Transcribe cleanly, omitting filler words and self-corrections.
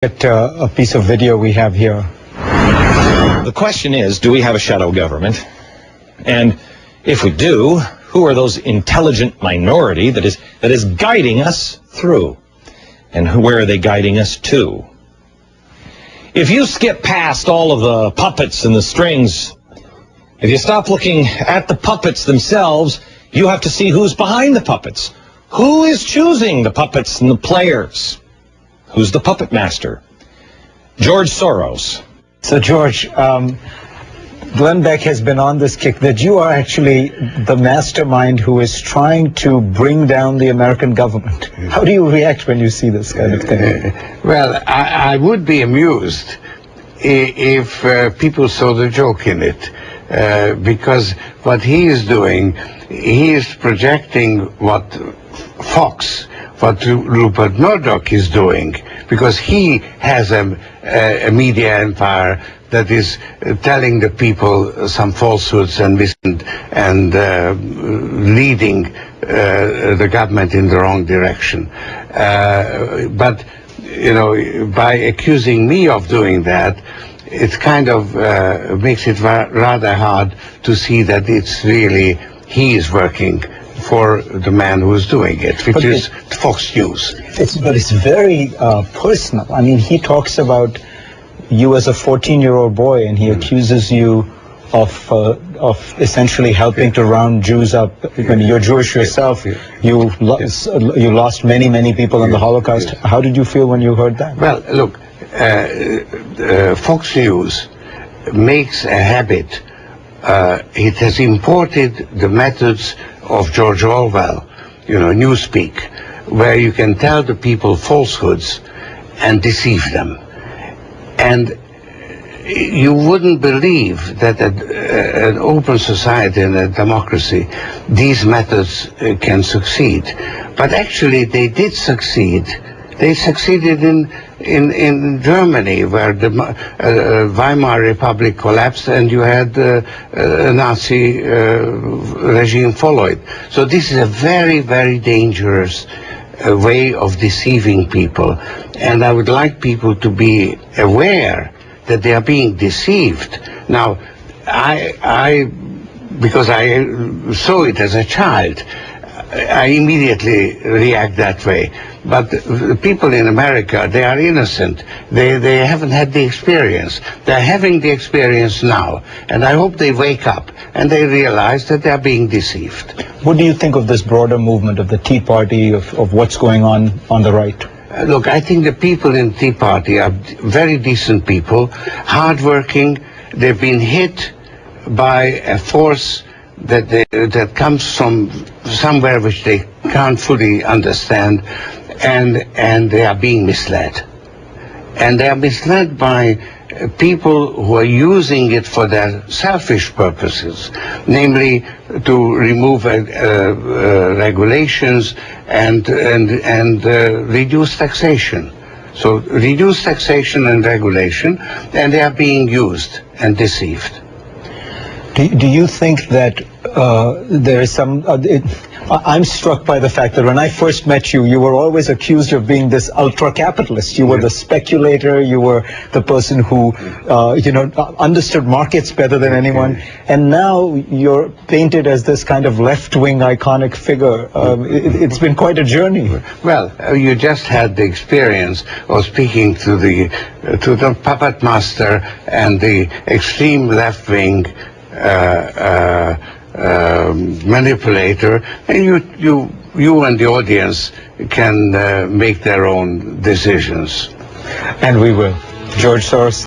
At a piece of video we have here. The question is, do we have a shadow government? And if we do, who are those intelligent minority that is guiding us through? And where are they guiding us to? If you skip past all of the puppets and the strings, if you stop looking at the puppets themselves, you have to see who's behind the puppets. Who is choosing the puppets and the players? Who's the puppet master? George Soros. So, George, Glenn Beck has been on this kick that you are actually the mastermind who is trying to bring down the American government. How do you react when you see this kind of thing? Well, I would be amused if people saw the joke in it, because what he is doing, he is projecting what Fox, what Rupert Murdoch is doing, because he has a media empire that is telling the people some falsehoods and leading the government in the wrong direction. But, you know, by accusing me of doing that, it kind of makes it rather hard to see that it's really he is working for the man who's doing it, which is Fox News. But it's very personal. I mean, he talks about you as a 14-year-old boy, and he accuses you of essentially helping to round Jews up. When you're Jewish yourself, you lost many people in the Holocaust. How did you feel when you heard that? Well, look, Fox News makes a habit. It has imported the methods of George Orwell, you know, Newspeak, where you can tell the people falsehoods and deceive them. And you wouldn't believe that an open society and a democracy, these methods can succeed. But actually they did succeed. They succeeded in Germany, where the Weimar Republic collapsed and you had a Nazi regime follow it. So this is a very, very dangerous way of deceiving people. And I would like people to be aware that they are being deceived. Now, because I saw it as a child, I immediately react that way. But the people in America, they are innocent. They haven't had the experience. They're having the experience now. And I hope they wake up and they realize that they're being deceived. What do you think of this broader movement of the Tea Party, of what's going on the right? Look, I think the people in the Tea Party are very decent people, hardworking. They've been hit by a force that comes from somewhere which they can't fully understand, and they are being misled. And they are misled by people who are using it for their selfish purposes, namely to remove regulations and reduce taxation. So reduce taxation and regulation, and they are being used and deceived. Do you think that there is some... I'm struck by the fact that when I first met you, you were always accused of being this ultra-capitalist. You were the speculator, you were the person who, understood markets better than anyone. And now you're painted as this kind of left-wing iconic figure. It's been quite a journey. Well, you just had the experience of speaking to the puppet master and the extreme left-wing manipulator, and you and the audience can make their own decisions. And we will. George Soros.